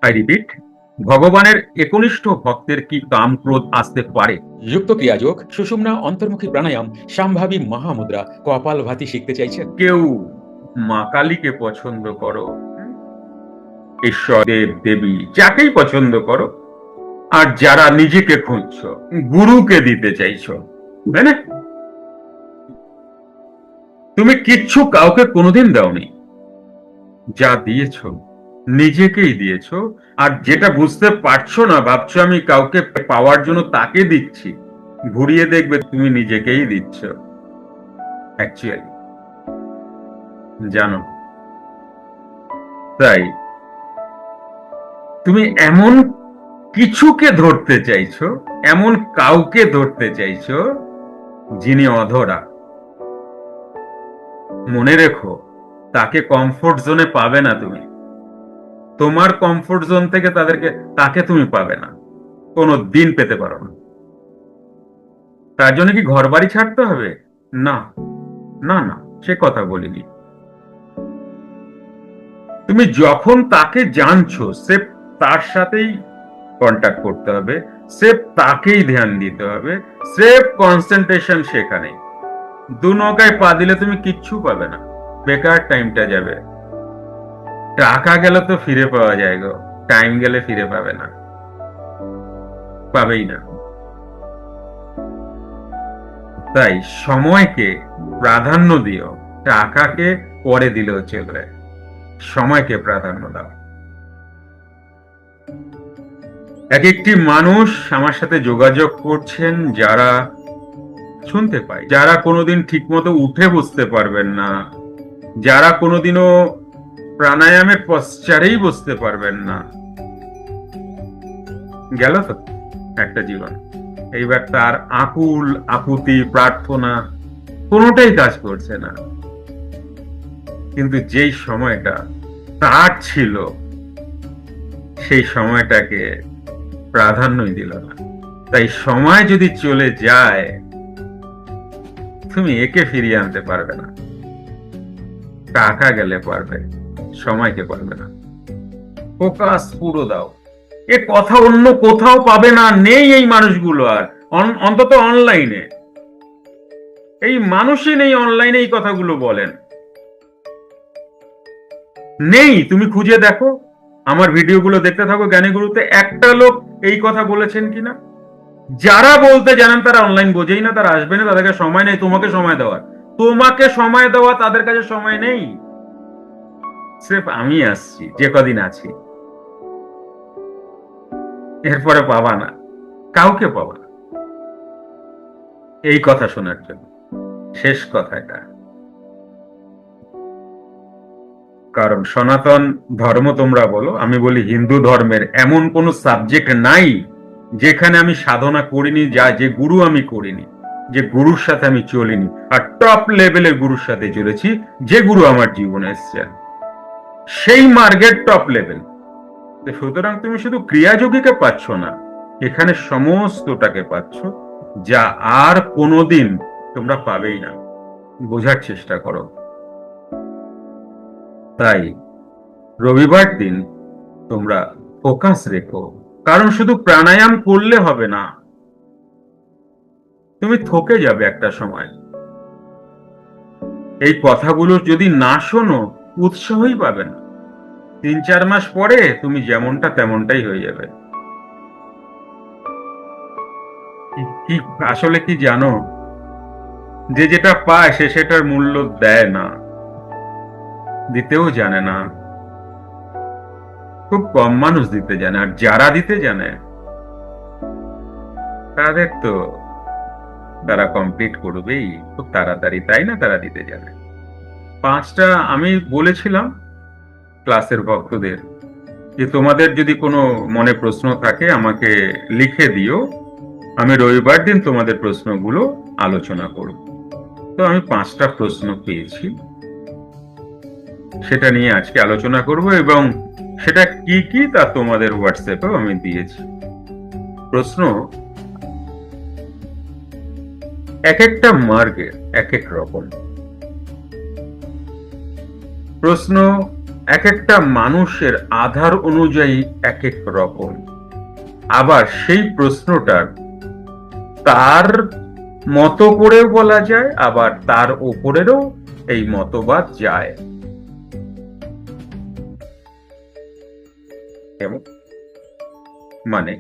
I repeat, ভগবানের একনিষ্ঠ ভক্তের কি কাম ক্রোধ আসতে পারে? যুক্ত ক্রিয়াযোগ, সুষুম্না অন্তর্মুখী প্রাণায়াম, সম্ভাবী মহামুদ্রা, কপালভাতি শিখতে চাইছেন? কেউ মা কালীকে পছন্দ করো, ঈশ্বর দেব দেবী যাকেই পছন্দ করো, আর যারা নিজেকে খুঁজছো, গুরুকে দিতে চাইছো, তাই না? তুমি কিচ্ছু কাউকে কোনোদিন দাওনি, যা দিয়েছো নিজেকেই দিয়েছো। আর যেটা বুঝতে পারছো না, ভাবছো আমি কাউকে পাওয়ার জন্য তাকে দিচ্ছি, ঘুরিয়ে দেখবে তুমি নিজেকেই দিচ্ছ অ্যাকচুয়ালি, জানো? তাই তুমি এমন কিছুকে ধরতে চাইছো, এমন কাউকে ধরতে চাইছো যিনি অধরা। মনে রেখো, তাকে কমফোর্ট জোনে পাবে না তুমি। তোমার কমফোর্ট জোন থেকে তাকে তুমি পাবে না, কোনো দিন পেতে পারো না। তার জন্য কি ঘর বাড়ি ছাড়তে হবে? না, না, না, সে কথা বলিনি। তুমি যখন তাকে জানছো, সে তার সাথেই কন্ট্যাক্ট করতে হবে, সেফ তাকেই ধ্যান দিতে হবে, সেফ কনসেন্ট্রেশন সেখানে। দু নৌকায় পা দিলে তুমি কিচ্ছু পাবে না, বেকার টাইমটা যাবে। টাকা গেলে তো ফিরে পাওয়া যায় গো, টাইম গেলে ফিরে পাবে না, পাবেই না। তাই সময়কে প্রাধান্য দিও, টাকাকে পরে দিলেও চলবে, সময়কে প্রাধান্য দাও। এক একটি মানুষ আমার সাথে যোগাযোগ করছেন, যারা শুনতে পাই, যারা কোনোদিন ঠিক মতো উঠে বসতে পারবেন না, যারা কোনোদিনও প্রাণায়ামের পশ্চারেই বসতে পারবেন না। গেল তো একটা জীবন। এইবার তার আকুল আকুতি প্রার্থনা কোনোটাই কাজ করছে না। কিন্তু যেই সময়টা তার ছিল, সেই সময়টাকে প্রাধান্যই দিল না। তাই সময় যদি চলে যায়, তুমি একে ফিরিয়ে আনতে পারবে না। টাকা গেলে পারবে, সময়কে পারবে না। ফোকাস পুরো দাও। এ কথা অন্য কোথাও পাবে না, নেই এই মানুষগুলো আর, অন্তত অনলাইনে এই মানুষই নেই, অনলাইনে এই কথাগুলো বলেন নেই। তুমি খুঁজে দেখো, আমার ভিডিওগুলো দেখতে থাকো, জ্ঞানীগুরুতে একটা লোক এই কথা বলেছেন কিনা। যারা বলতে জানেন তারা অনলাইন বোঝেই না, তারা আসবে না, তাদেরকে সময় নেই তোমাকে সময় দেওয়ার। তোমাকে সময় দেওয়া তাদের কাছে সময় নেই। স্রেফ আমি আসছি, যে কদিন আছি, এরপরে পাবা না, কাউকে পাবা না এই কথা শোনার জন্য। শেষ কথা এটা। কারণ সনাতন ধর্ম তোমরা বলো, আমি বলি হিন্দু ধর্মের এমন কোন সাবজেক্ট নাই যেখানে আমি সাধনা করিনি, যে গুরু আমি করিনি, যে গুরুর সাথে আমি চলিনি। আর টপ লেভেলের গুরুর সাথে চলেছি, যে গুরু আমার জীবনে এসছেন, সেই মার্গের টপ লেভেল। সুতরাং তুমি শুধু ক্রিয়াযোগীকে পাচ্ছ না, এখানে সমস্তটাকে পাচ্ছ, যা আর কোনোদিন তোমরা পাবেই না। বোঝার চেষ্টা করো। তাই রবিবার দিন তোমরা ফোকাস রেখো, কারণ শুধু প্রাণায়াম করলে হবে না, তুমি থকে যাবে একটা সময়। এই কথাগুলো যদি না শোনো, উৎসাহই পাবে না। 3-4 মাস পরে তুমি যেমনটা তেমনটাই হয়ে যাবে। কি আসলে কি জানো, যে যেটা পায় সে সেটার মূল্য দেয় না, দিতেও জানে না। খুব কম মানুষ দিতে জানে, আর যারা দিতে জানে তাদের তো তারা কমপ্লিট করবেই খুব তাড়াতাড়ি, তাই না? তারা দিতে জানে। 5টা আমি বলেছিলাম ক্লাসের ভক্তদের যে তোমাদের যদি কোনো মনে প্রশ্ন থাকে আমাকে লিখে দিও, আমি রবিবার দিন তোমাদের প্রশ্নগুলো আলোচনা করব। তো আমি 5টা প্রশ্ন পেয়েছি, সেটা নিয়ে আজকে আলোচনা করব, এবং সেটা কি কি তা তোমাদের হোয়াটসঅ্যাপেও আমি দিয়েছি। প্রশ্ন এক একটা মার্গের এক এক রকম। প্রশ্ন এক একটা মানুষের আধার অনুযায়ী এক এক রকম। আবার সেই প্রশ্নটার তার মতো করেও বলা যায়, আবার তার ওপরেরও এই মতবাদ যায়। মানে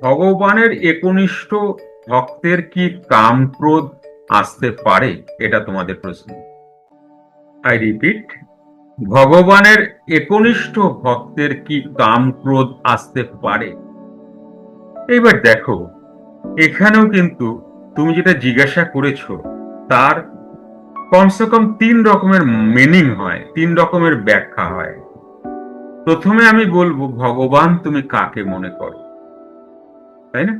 ভগবানের একনিষ্ঠ ভক্তের কি কাম ক্রোধ আসতে পারে, এটা তোমাদের প্রশ্ন। আই রিপিট, ভগবানের একনিষ্ঠ ভক্তের কি কাম ক্রোধ আসতে পারে? এইবার দেখো, এখানেও কিন্তু তুমি যেটা জিজ্ঞাসা করেছো তার কমসে কম 3 রকমের মিনিং হয়, 3 রকমের ব্যাখ্যা হয়। প্রথমে আমি বলবো, ভগবান তুমি কাকে মনে করো, তাই না?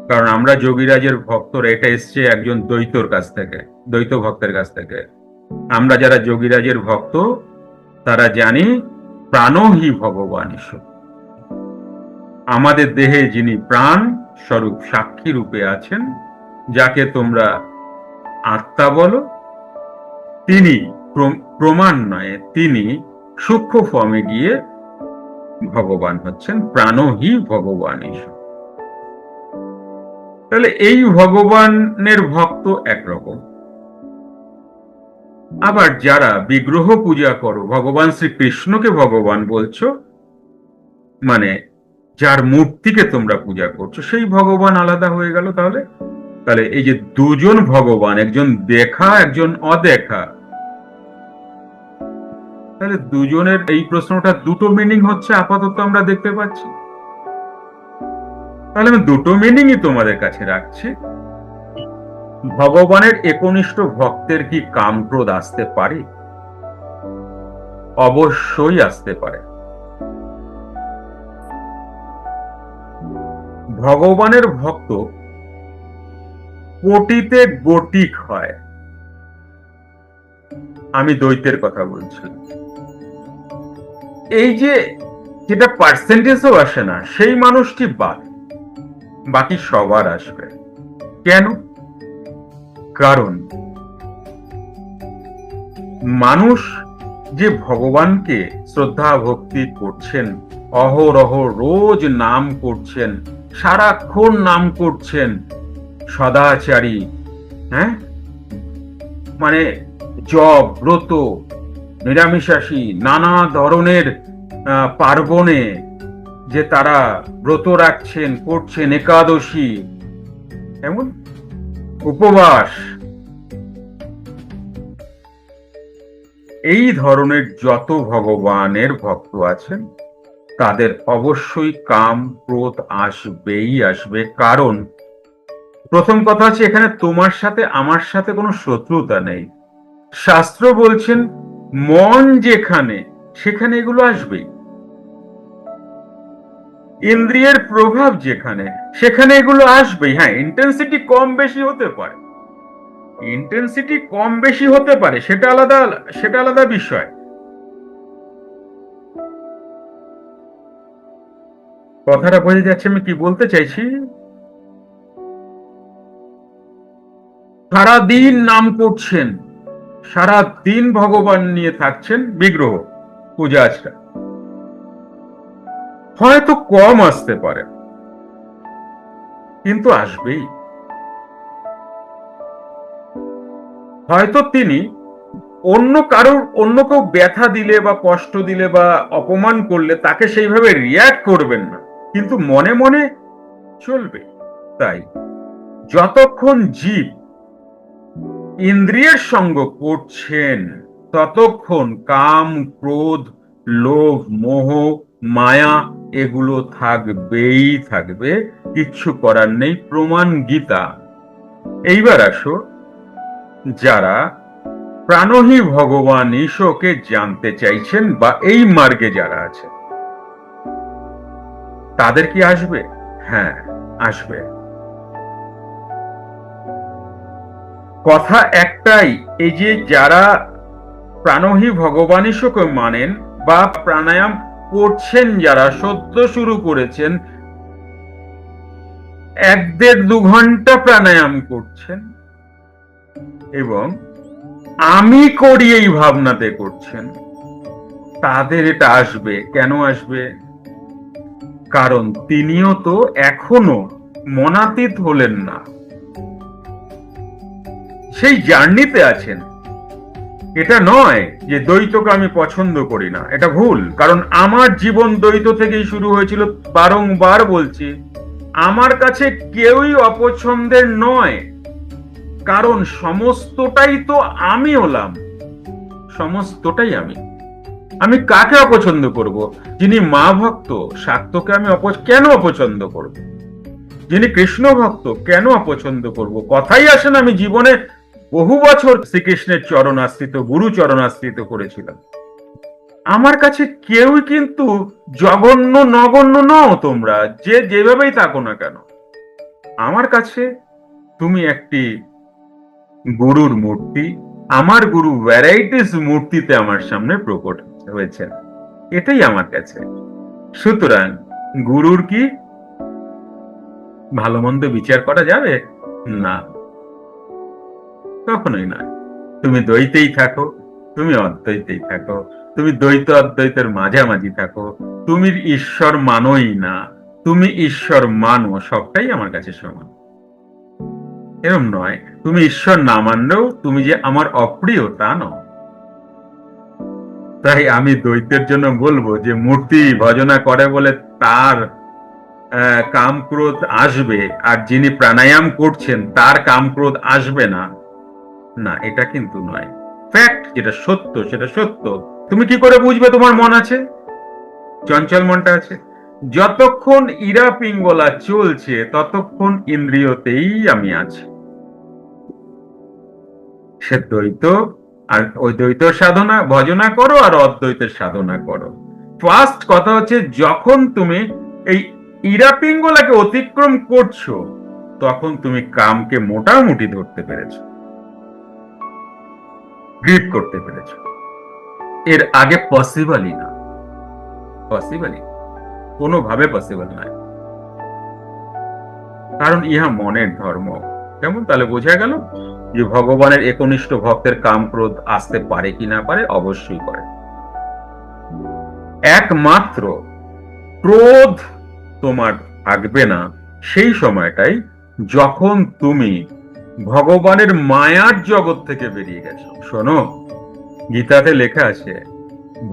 কারণ আমরা যোগীরাজের ভক্তরা, এটা এসছে একজন দ্বৈতর কাছ থেকে, দ্বৈত ভক্তের কাছ থেকে। আমরা যারা যোগীরাজের ভক্ত তারা জানি প্রাণহি ভগবান ঈশ্বর, আমাদের দেহে যিনি প্রাণ স্বরূপ সাক্ষী রূপে আছেন, যাকে তোমরা আত্মা বলো, তিনি প্রমাণ নয়, তিনি সূক্ষ্ম ফর্মে গিয়ে ভগবান হচ্ছেন, প্রাণহি ভগবান ঈশ্বর। তাহলে এই ভগবানের ভক্ত একরকম। আবার যারা বিগ্রহ পূজা করো, ভগবান শ্রীকৃষ্ণকে ভগবান বলছো, মানে যার মূর্তিকে তোমরা পূজা করছো, সেই ভগবান আলাদা হয়ে গেল। তাহলে তাহলে এই যে দুজন ভগবান, একজন দেখা একজন অদেখা, তাহলে দুজনের এই প্রশ্নটা দুটো মিনিং হচ্ছে আপাতত আমরা দেখতে পাচ্ছি। তাহলে আমি দুটো মিনিংই তোমাদের কাছে রাখছি। ভগবানের একনিষ্ঠ ভক্তের কি কাম ক্রোধ আসতে পারে? অবশ্যই আসতে পারে। ভগবানের ভক্ত কোটিতে গটিক হয়, আমি দ্বৈতের কথা বলছি। এই যে যেটা পার্সেন্টেজও আসে না, সেই মানুষটি বাদ, বাকি সবার আসবে। কেন? কারণ মানুষ যে ভগবানকে শ্রদ্ধা ভক্তি করছেন, অহরহ রোজ নাম করছেন, সারাক্ষণ নাম করছেন, সদাচারী, হ্যাঁ, মানে জপ ব্রত নিরামিষাশী, নানা ধরনের পার্বণে যে তারা ব্রত রাখছেন, করছেন, একাদশী, এমন উপবাস, এই ধরনের যত ভগবানের ভক্ত আছেন তাদের অবশ্যই কাম ক্রোধ আসবেই আসবে। কারণ প্রথম কথা হচ্ছে, এখানে তোমার সাথে আমার সাথে কোনো শত্রুতা নেই। শাস্ত্র বলছেন মন যেখানে সেখানে এগুলো আসবেই, ইন্দ্রিয়ের প্রভাব যেখানে সেখানে এগুলো আসবেই। হ্যাঁ, ইন্টেন্সিটি কম বেশি হতে পারে, ইন্টেন্সিটি কম বেশি হতে পারে, সেটা আলাদা বিষয়। কথাটা বোঝা যাচ্ছে আমি কি বলতে চাইছি? সারাদিন নাম করছেন, সারাদিন ভগবান নিয়ে থাকছেন, বিগ্রহ পূজা আচরা হয়তো কম আসতে পারে, কিন্তু আসবেই। হয়তো তিনি অন্য কেউ ব্যথা দিলে বা কষ্ট দিলে বা অপমান করলে তাকে সেইভাবে রিয়াক্ট করবেন না, কিন্তু মনে মনে চলবে। তাই যতক্ষণ জীব ইন্দ্রিয়ের সঙ্গ করছেন ততক্ষণ কাম ক্রোধ লোভ মোহ মায়া এগুলো থাকবেই থাকবে, কিচ্ছু করার নেই, প্রমাণ গীতা। এইবার আসো, যারা প্রাণহি ভগবান ঈশ্বরকে জানতে চাইছেন বা এই মার্গে যারা আছে, তাদের কি আসবে? হ্যাঁ, আসবে। কথা একটাই, এই যে যারা প্রাণহি ভগবান ঈশ্বরকে মানেন বা প্রাণায়াম করছেন, যারা সদ্য শুরু করেছেন, 1-1.5-2 ঘন্টা প্রাণায়াম করছেন এবং আমি করি এই ভাবনাতে করছেন, তাদের এটা আসবে। কেন আসবে? কারণ তিনিও তো এখনো মনাতীত হলেন না, সেই জার্নিতে আছেন। এটা নয় যে দ্বৈতকে আমি পছন্দ করি না, এটা ভুল। কারণ আমার জীবন দ্বৈত থেকেই শুরু হয়েছিল। বারংবার বলছি, আমার কাছে কেউই অপছন্দের নয়, কারণ সমস্তটাই তো আমি হলাম, সমস্তটাই আমি। আমি কাকে অপছন্দ করব? যিনি মা ভক্ত শাক্তকে আমি কেন অপছন্দ করব? যিনি কৃষ্ণ ভক্ত কেন অপছন্দ করব? কথাই আসে না। আমি জীবনে বহু বছর শ্রীকৃষ্ণের চরণ আশ্রিত, গুরু চরণ আশ্রিত করেছিলাম। আমার কাছে কেউই কিন্তু জঘন্য নগণ্য নও তোমরা, যে যেভাবেই থাকো না কেন। আমার কাছে তুমি একটি গুরুর মূর্তি। আমার গুরু ভ্যারাইটিস মূর্তিতে আমার সামনে প্রকট হয়েছেন, এটাই আমার কাছে। সুতরাং গুরুর কি ভালো মন্দ বিচার করা যাবে না? কখনোই না। তুমি দ্বৈতেই থাকো, তুমি অদ্বৈতেই থাকো, তুমি দ্বৈত অদ্বৈতের মাঝামাঝি থাকো, তুমি ঈশ্বর মানোই না, তুমি ঈশ্বর মানো, সবটাই আমার কাছে সমান। এরম নয় তুমি ঈশ্বর না মানলেও তুমি যে আমার অপ্রিয় তা নয়। তাই আমি দ্বৈতের জন্য বলবো যে মূর্তি ভজনা করে বলে তার কাম ক্রোধ আসবে, আর যিনি প্রাণায়াম করছেন তার কাম ক্রোধ আসবে না, না, এটা কিন্তু নয়। ফ্যাক্ট যেটা সত্য সেটা সত্য। তুমি কি করে বুঝবে তোমার মন আছে, চঞ্চল মনটা আছে? যতক্ষণ ইরা পিঙ্গলা চলছে ততক্ষণ ইন্দ্রিয়তেই আমি আছি। সে দ্বৈত, আর ওই দ্বৈত সাধনা ভজনা করো আর অদ্বৈতের সাধনা করো। ফার্স্ট কথা হচ্ছে, যখন তুমি এই ইরা পিঙ্গলাকে অতিক্রম করছো তখন তুমি কামকে মোটামুটি ধরতে পেরেছো, গ্রিপ করতে পেরেছো। এর আগে পসিবলই না, পসিবলই কোনোভাবে পসিবল নয়। কারণ ইহা মনের ধর্ম। কেমন? তাহলে বোঝা গেল যে ভগবানের একনিষ্ঠ ভক্তের কাম ক্রোধ আসতে পারে কি না পারে? অবশ্যই পারে। একমাত্র ক্রোধ তোমার থাকবে না সেই সময়টাই যখন তুমি ভগবানের মায়ার জগৎ থেকে বেরিয়ে গেছো। শোনো, গীতাতে লেখা আছে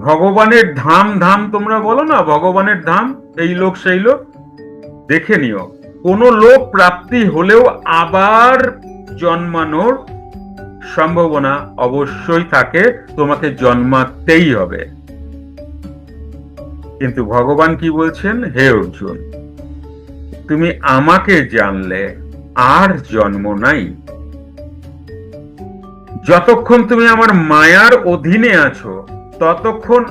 ভগবানের ধাম, ধাম তোমরা বলো না, ভগবানের ধাম এই লোক সেই লোক। দেখে নিও, কোন লোক প্রাপ্তি হলেও আবার জন্মানোর সম্ভাবনা অবশ্যই থাকে, তোমাকে জন্মাতেই হবে। কিন্তু ভগবান কি বলছেন? হে অর্জুন, তুমি আমাকে জানলে আর জন্ম নাই। যতক্ষণ তুমি আমার মায়ার অধীনে আছো ততক্ষণ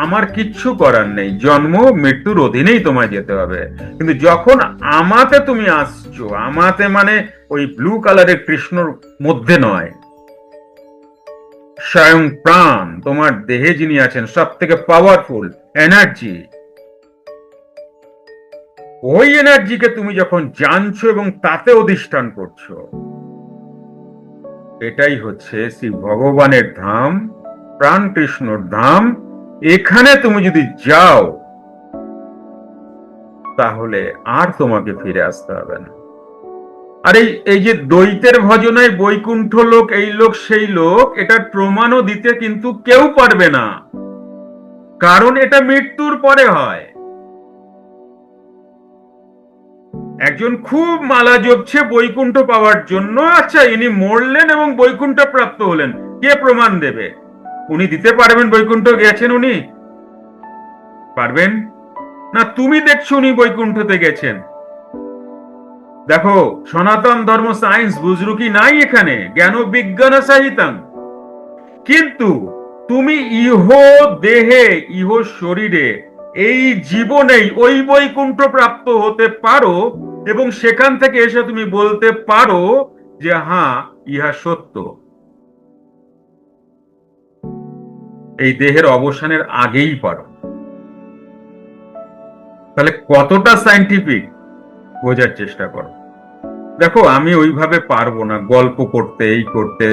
আমার কিচ্ছু করার নেই, জন্ম মৃত্যুর অধীনেই তোমায় যেতে হবে। কিন্তু যখন আমাতে তুমি আসছো, আমাতে মানে ওই ব্লু কালারের কৃষ্ণর মধ্যে নয়, স্বয়ং প্রাণ তোমার দেহে যিনি আছেন, সব থেকে পাওয়ারফুল এনার্জি, ওই এনার্জিকে তুমি যখন জানছো এবং তাতে অধিষ্ঠান করছো, এটাই হচ্ছে শ্রী ভগবানের ধাম, প্রাণ কৃষ্ণর ধাম। এখানে তুমি যদি যাও তাহলে আর তোমাকে ফিরে আসতে হবে না। আর এই যে দ্বৈতের ভজনায় বৈকুণ্ঠ লোক, এই লোক সেই লোক, এটার প্রমাণও দিতে কিন্তু কেউ পারবে না, কারণ এটা মৃত্যুর পরে হয়। একজন খুব মালা জপছে বৈকুণ্ঠ পাওয়ার জন্য, আচ্ছা ইনি মরলেন এবং বৈকুণ্ঠ প্রাপ্ত হলেন, কে প্রমাণ দেবে? উনি দিতে পারবেন বৈকুণ্ঠ গেছেন? উনি পারবেন না। তুমি দেখছো উনি বৈকুণ্ঠতে গেছেন। দেখো, সনাতন ধর্ম সায়েন্স বুজরুকি নাই এখানে, জ্ঞান বিজ্ঞান সাহিতাং। কিন্তু তুমি ইহ দেহে, ইহ শরীরে, এই জীবনেই ওই বৈকুণ্ঠ প্রাপ্ত হতে পারো এবং সেখান থেকে এসে তুমি বলতে পারো যে হ্যাঁ, ইহা সত্য। এই দেহের অবসানের আগেই পারো। তাহলে কতটা সায়েন্টিফিক বোঝার চেষ্টা করো। দেখো, আমি ওইভাবে পারবো না গল্প করতে, এই করতে,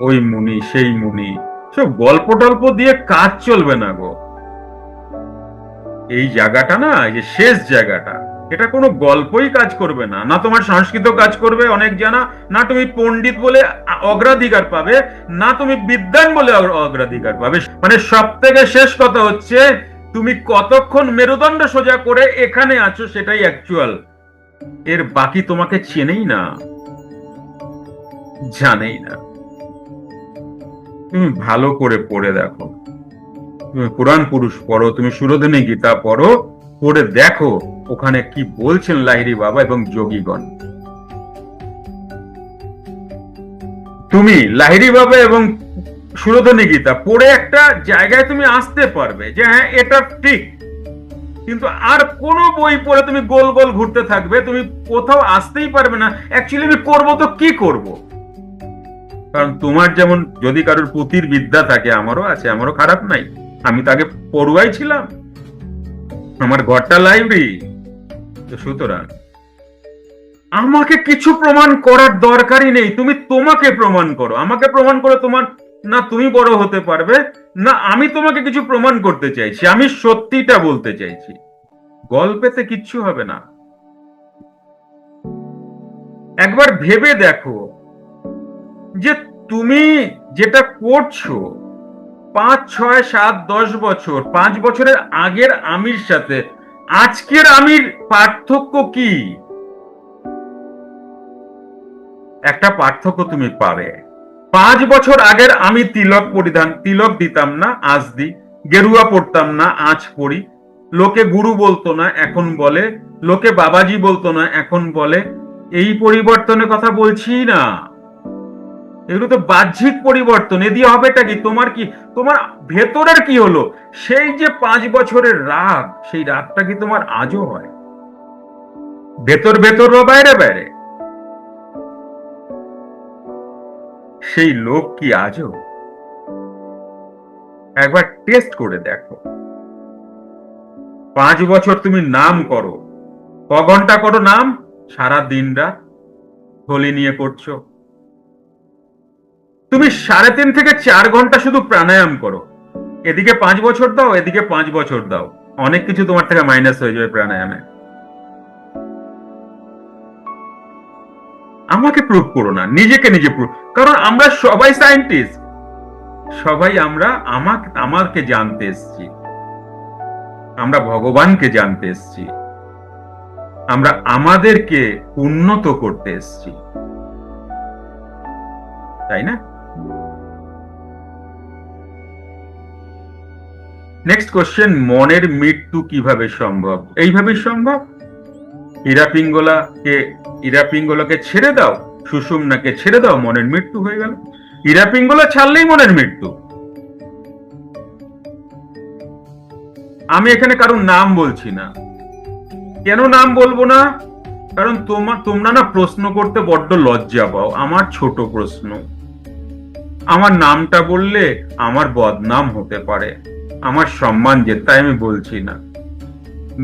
ওই মুনি সেই মুনি, সব গল্প টল্প দিয়ে কাজ চলবে না গো। এই জায়গাটা না, এই যে শেষ জায়গাটা, এটা কোনো গল্পই কাজ করবে না। না তোমার সংস্কৃত কাজ করবে অনেক জানা, না তুমি পণ্ডিত বলে অগ্রাধিকার পাবে, না তুমি বিদ্বান বলে অগ্রাধিকার পাবে। মানে সব থেকে শেষ কথা হচ্ছে, তুমি কতক্ষণ মেরুদণ্ড সোজা করে এখানে আছো সেটাই অ্যাকচুয়াল। এর বাকি তোমাকে চেনেই না, জানেই না। তুমি ভালো করে পড়ে দেখো, তুমি পুরাণ পুরুষ পড়ো, তুমি সুরধনী গীতা পড়ো, পড়ে দেখো ওখানে কি বলছেন লাহিড়ী বাবা এবং যোগীগণ। তুমি লাহিড়ী বাবা এবং সুরধনী গীতা পড়ে একটা জায়গায় তুমি আসতে পারবে যে হ্যাঁ এটা ঠিক। কিন্তু আর কোন বই পড়ে তুমি গোল গোল ঘুরতে থাকবে, তুমি কোথাও আসতেই পারবে না। অ্যাকচুয়ালি আমি করবো তো কি করব? কারণ তোমার যেমন যদি কারোর পুঁথির বিদ্যা থাকে, আমারও আছে, আমারও খারাপ নাই। আমি তাকে পড়ুয়াই ছিলাম, আমার ঘরটা লাইব্রেরি। তো সুতরাং আমাকে কিছু প্রমাণ করার দরকারই নেই, তুমি তোমাকে প্রমাণ করো। আমাকে প্রমাণ করো তোমার না তুমি বড় হতে পারবে, না আমি তোমাকে কিছু প্রমাণ করতে চাইছি। আমি সত্যিটা বলতে চাইছি, গল্পেতে কিচ্ছু হবে না। একবার ভেবে দেখো যে তুমি যেটা করছো 5, 6, 7, 10 বছর, 5 বছরের আগের আমির সাথে আজকের আমির পার্থক্য কি? একটা পার্থক্য তুমি পাবে। 5 বছর আগের আমি তিলক দিতাম না, আজ দি। গেরুয়া পড়তাম না, আজ পড়ি। লোকে গুরু বলতো না, এখন বলে। লোকে বাবাজি বলতো না, এখন বলে। এই পরিবর্তনের কথা বলছি না, এগুলো তো বাহ্যিক পরিবর্তন। এ দিয়ে হবেটা কি? তোমার কি, তোমার ভেতরের কি হলো? সেই যে 5 বছরের রাগ, সেই রাগটা কি তোমার আজও হয়? ভেতর ভেতর বা বাইরে বাইরে সেই লোক কি আজও? একবার টেস্ট করে দেখো। 5 বছর তুমি নাম করো, ক ঘন্টা করো নাম? সারা দিন রাত হোলি নিয়ে করছো। তুমি 3.5 থেকে 4 ঘন্টা শুধু প্রাণায়াম করো, এদিকে 5 বছর দাও, এদিকে 5 বছর দাও, অনেক কিছু তোমার থেকে মাইনাস হয়ে যাবে প্রাণায়ামে। আমাকে প্রুভ করো না, নিজেকে নিজে প্রুভ। কারণ আমরা সবাই সায়েন্টিস্ট, সবাই আমরা আমাকে জানতে এসছি, আমরা ভগবানকে জানতে এসছি, আমরা আমাদেরকে উন্নত করতে এসছি, তাই না? নেক্সট কোশ্চেন, মনের মৃত্যু কিভাবে সম্ভব? এইভাবে সম্ভব। ইরাপিঙ্গলাকে ছেড়ে দাও, সুষুম্নাকে ছেড়ে দাও, মনের মৃত্যু হয়ে গেল। ইরাপিঙ্গলা ছাড়লেই মনের মৃত্যু। আমি এখানে কারোর নাম বলছি না। কেন নাম বলবো না? কারণ তোমরা না প্রশ্ন করতে বড্ড লজ্জা পাও। আমার ছোট প্রশ্ন, আমার নামটা বললে আমার বদনাম হতে পারে, আমার সম্মান যেতে, তাই আমি বলছি না।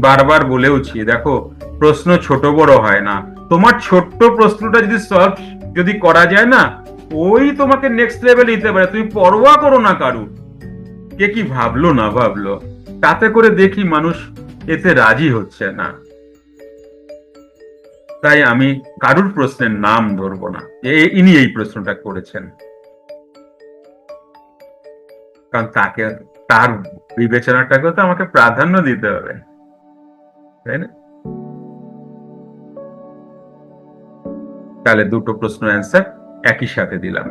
বারবার বলেওছি, দেখো প্রশ্ন ছোট বড় হয় না। তোমার ছোট্ট প্রশ্নটা যদি করা যায় না, ওই তোমাকে নেক্সট লেভেল নিতে পারে। তুমি পরোয়া করো না কারু কে কি ভাবলো না ভাবলো, তাতে করে দেখি মানুষ এতে রাজি হচ্ছে না। তাই আমি কারুর প্রশ্নের নাম ধরবো না। ইনি এই প্রশ্নটা করেছেন, কারণ তার বিবেচনাটাকে তো আমাকে প্রাধান্য দিতে হবে, তাই না? তাহলে দুটো প্রশ্ন অ্যান্সার একই সাথে দিলাম।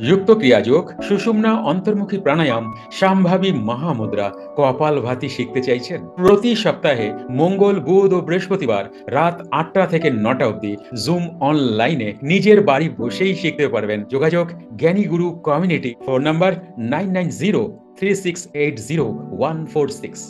যুক্ত ক্রিয়াযোগ, সুষুম্না অন্তর্মুখী প্রাণায়াম, সাম্ভাবী মহামুদ্রা, কপালভাতি শিখতে চাইছেন? প্রতি সপ্তাহে মঙ্গল, বুধ ও বৃহস্পতিবার রাত 8টা থেকে 9টা অবধি জুম অনলাইনে নিজের বাড়ি বসেই শিখতে পারবেন। যোগাযোগ জ্ঞানী গুরু কমিউনিটি, ফোন নাম্বার 9903680146।